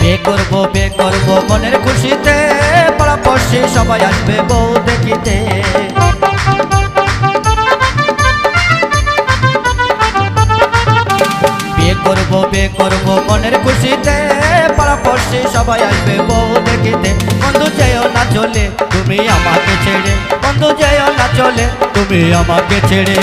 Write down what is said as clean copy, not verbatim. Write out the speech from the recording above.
বিয়ে করবো মনের খুশিতে, পাড়াপড়শি সবাই আসবে বউ দেখিতে। বিয়ে করবো মনের খুশিতে, পাড়াপড়শি সবাই আসবে বউ দেখিতে। বন্ধু যেও না চলে তুমি আমাকে ছেড়ে, বন্ধু যেও না চলে তুমি আমাকে ছেড়ে।